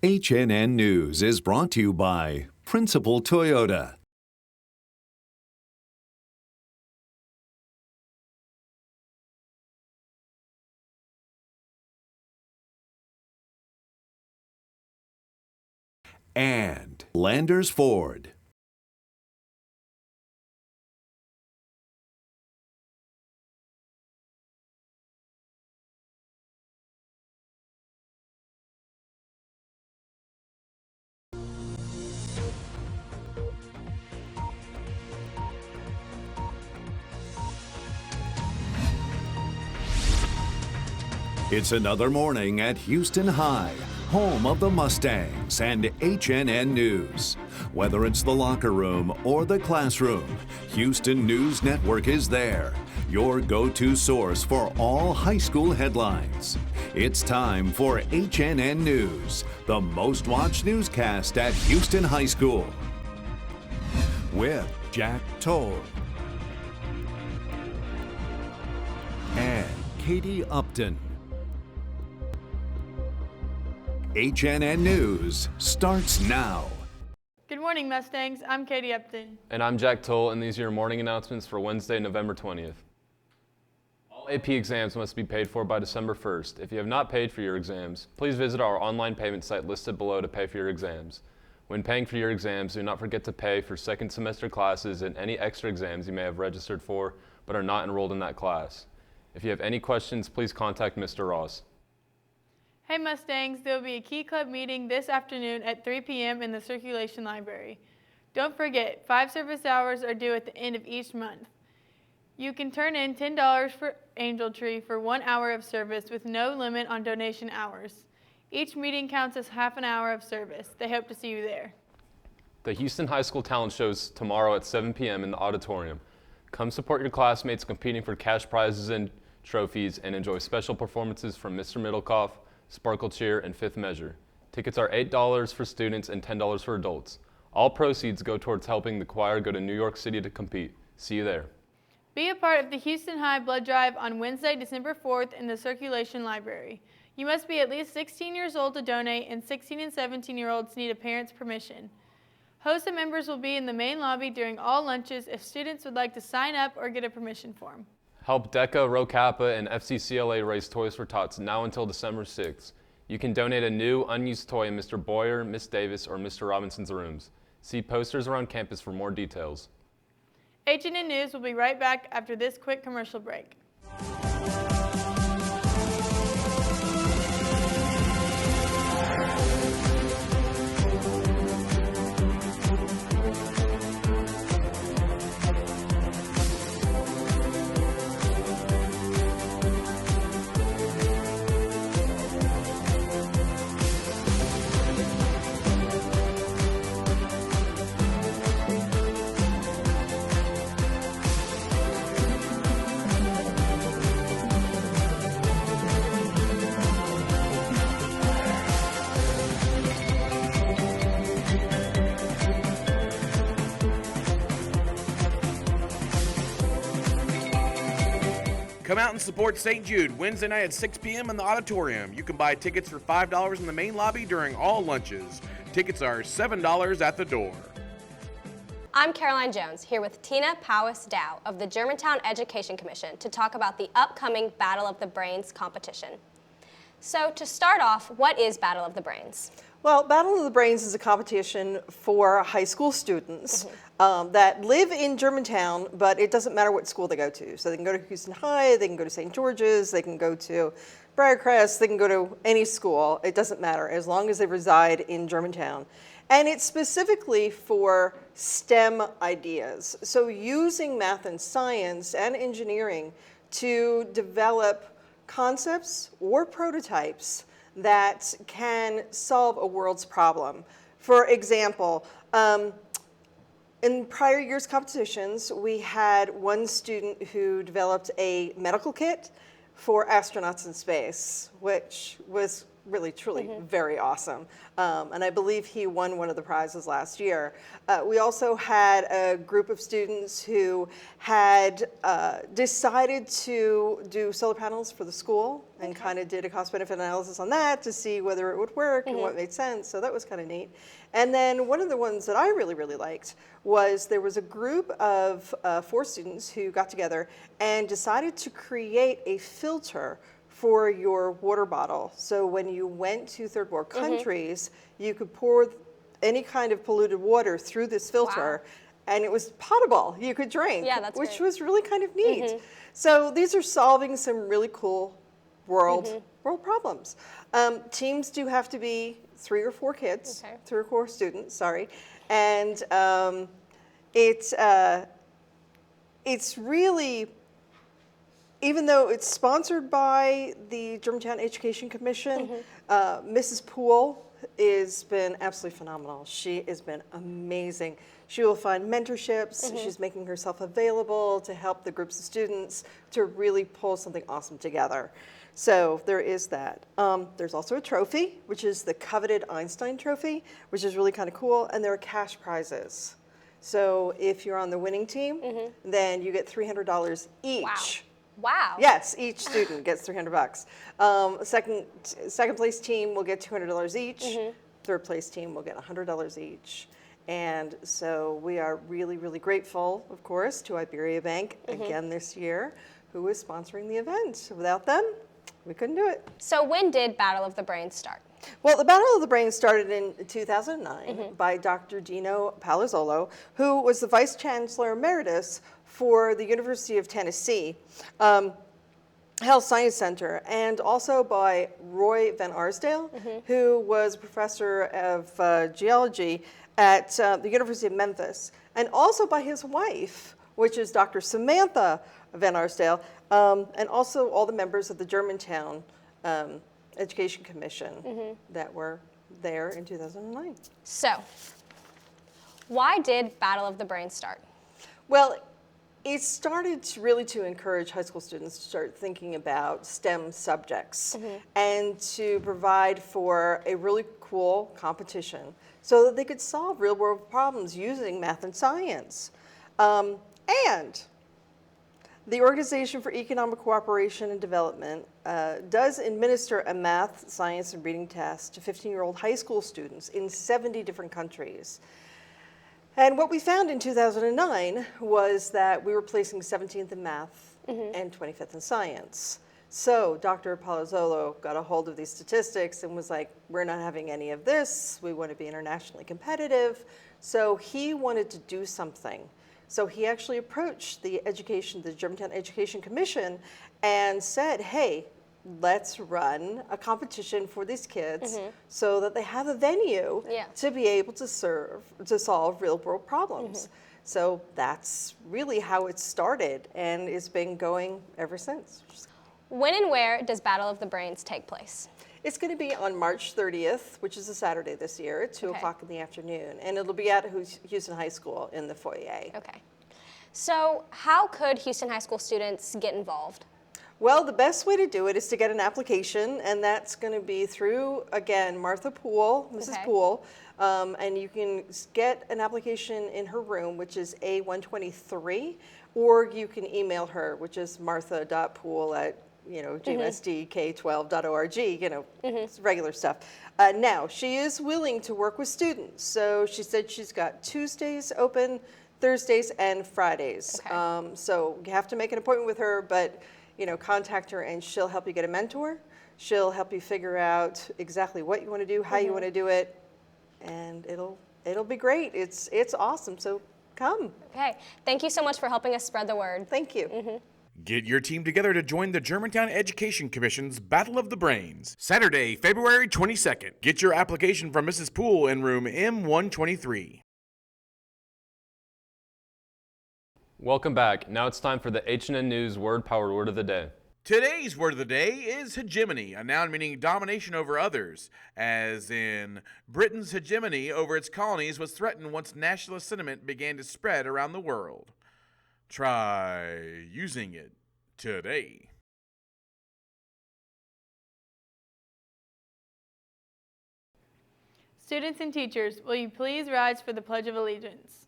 HNN News is brought to you by Principal Toyota. And Landers Ford. It's another morning at Houston High, home of the Mustangs and HNN News. Whether it's the locker room or the classroom, Houston News Network is there, your go-to source for all high school headlines. It's time for HNN News, the most watched newscast at Houston High School. With Jack Toll and Katie Upton. HNN News starts now. Good morning, Mustangs. I'm Katie Upton. And I'm Jack Toll, and these are your morning announcements for Wednesday, November 20th. All AP exams must be paid for by December 1st. If you have not paid for your exams, please visit our online payment site listed below to pay for your exams. When paying for your exams, do not forget to pay for second semester classes and any extra exams you may have registered for but are not enrolled in that class. If you have any questions, please contact Mr. Ross. Hey Mustangs, there will be a Key Club meeting this afternoon at 3 p.m. in the Circulation Library. Don't forget, 5 service hours are due at the end of each month. You can turn in $10 for Angel Tree for 1 hour of service with no limit on donation hours. Each meeting counts as half an hour of service. They hope to see you there. The Houston High School Talent Show is tomorrow at 7 p.m. in the auditorium. Come support your classmates competing for cash prizes and trophies and enjoy special performances from Mr. Middlecoff, Sparkle Cheer, and Fifth Measure. Tickets are $8 for students and $10 for adults. All proceeds go towards helping the choir go to New York City to compete. See you there. Be a part of the Houston High Blood Drive on Wednesday, December 4th in the Circulation Library. You must be at least 16 years old to donate, and 16 and 17-year-olds need a parent's permission. Hosts and members will be in the main lobby during all lunches if students would like to sign up or get a permission form. Help DECA, Rho Kappa, and FCCLA raise Toys for Tots now until December 6th. You can donate a new, unused toy in Mr. Boyer, Miss Davis, or Mr. Robinson's rooms. See posters around campus for more details. HNN News will be right back after this quick commercial break. Come out and support St. Jude Wednesday night at 6 p.m. in the auditorium. You can buy tickets for $5 in the main lobby during all lunches. Tickets are $7 at the door. I'm Caroline Jones, here with Tina Powis-Dow of the Germantown Education Commission to talk about the upcoming Battle of the Brains competition. So to start off, what is Battle of the Brains? Well, Battle of the Brains is a competition for high school students that live in Germantown, but it doesn't matter what school they go to. So they can go to Houston High, they can go to St. George's, they can go to Briarcrest, they can go to any school. It doesn't matter as long as they reside in Germantown. And it's specifically for STEM ideas. So using math and science and engineering to develop concepts or prototypes that can solve a world's problem. For example, in prior years' competitions, we had one student who developed a medical kit for astronauts in space, which was really, truly very awesome. And I believe he won one of the prizes last year. We also had a group of students who had decided to do solar panels for the school and kind of did a cost-benefit analysis on that to see whether it would work and what made sense. So that was kind of neat. And then one of the ones that I really, really liked was there was a group of 4 students who got together and decided to create a filter for your water bottle. So when you went to third world countries, you could pour any kind of polluted water through this filter, and it was potable. You could drink, Yeah, that's which great. was really kind of neat. So these are solving some really cool world problems. Teams do have to be 3 or 4 kids, Okay. 3 or 4 students, sorry. And it's really, even though it's sponsored by the Germantown Education Commission, Mrs. Poole has been absolutely phenomenal. She has been amazing. She will find mentorships. She's making herself available to help the groups of students to really pull something awesome together. So there is that. There's also a trophy, which is the coveted Einstein Trophy, which is really kind of cool, and there are cash prizes. So if you're on the winning team, then you get $300 each. Wow. Yes, each student gets $300. Second place team will get $200 each. Third place team will get $100 each. And so we are really, really grateful, of course, to Iberia Bank again this year, who is sponsoring the event. Without them, we couldn't do it. So when did Battle of the Brains start? Well, the Battle of the Brains started in 2009 by Dr. Dino Palazzolo, who was the Vice Chancellor Emeritus for the University of Tennessee Health Science Center, and also by Roy Van Arsdale, who was a professor of geology at the University of Memphis, and also by his wife, which is Dr. Samantha Van Arsdale, and also all the members of the Germantown Education Commission that were there in 2009. So, why did Battle of the Brains start? Well, it started to encourage high school students to start thinking about STEM subjects and to provide for a really cool competition so that they could solve real world problems using math and science. And the Organization for Economic Cooperation and Development does administer a math, science, and reading test to 15-year-old high school students in 70 different countries. And what we found in 2009 was that we were placing 17th in math and 25th in science. So Dr. Palazzolo got a hold of these statistics and was like, we're not having any of this. We want to be internationally competitive. So he wanted to do something. So he actually approached the Germantown Education Commission and said, hey, let's run a competition for these kids so that they have a venue to be able to solve real world problems. So that's really how it started, and it's been going ever since. When and where does Battle of the Brains take place? It's going to be on March 30th, which is a Saturday this year, at 2 o'clock in the afternoon, and it'll be at Houston High School in the foyer. Okay. So how could Houston High School students get involved? Well, the best way to do it is to get an application, and that's going to be through, again, Martha Poole, Mrs. Poole, and you can get an application in her room, which is A123, or you can email her, which is martha.poole@gmsdk12.org, it's regular stuff. Now, she is willing to work with students, so she said she's got Tuesdays open, Thursdays, and Fridays. So you have to make an appointment with her, but contact her and she'll help you get a mentor. She'll help you figure out exactly what you want to do, how you want to do it, and it'll be great. It's awesome. So come. Okay. Thank you so much for helping us spread the word. Thank you. Get your team together to join the Germantown Education Commission's Battle of the Brains, Saturday, February 22nd. Get your application from Mrs. Poole in room M123. Welcome back. Now it's time for the H&N News Word Powered Word of the Day. Today's word of the day is hegemony, a noun meaning domination over others, as in Britain's hegemony over its colonies was threatened once nationalist sentiment began to spread around the world. Try using it today. Students and teachers, will you please rise for the Pledge of Allegiance?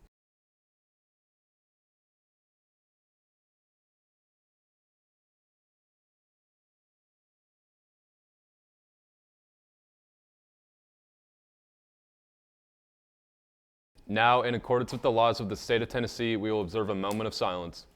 Now, in accordance with the laws of the state of Tennessee, we will observe a moment of silence.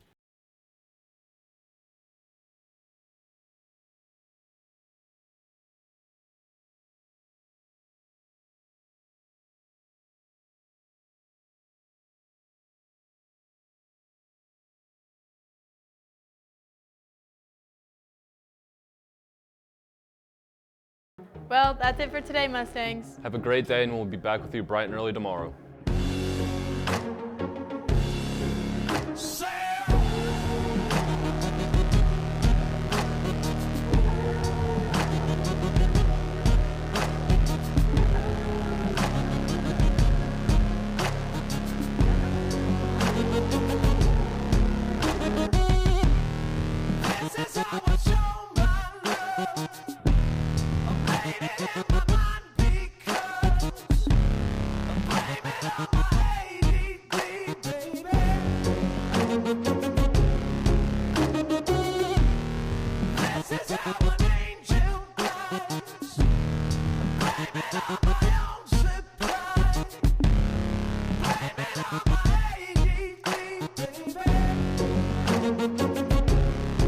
Well, that's it for today, Mustangs. Have a great day, and we'll be back with you bright and early tomorrow. This is how an angel does. Blame it on my own surprise. Blame it on my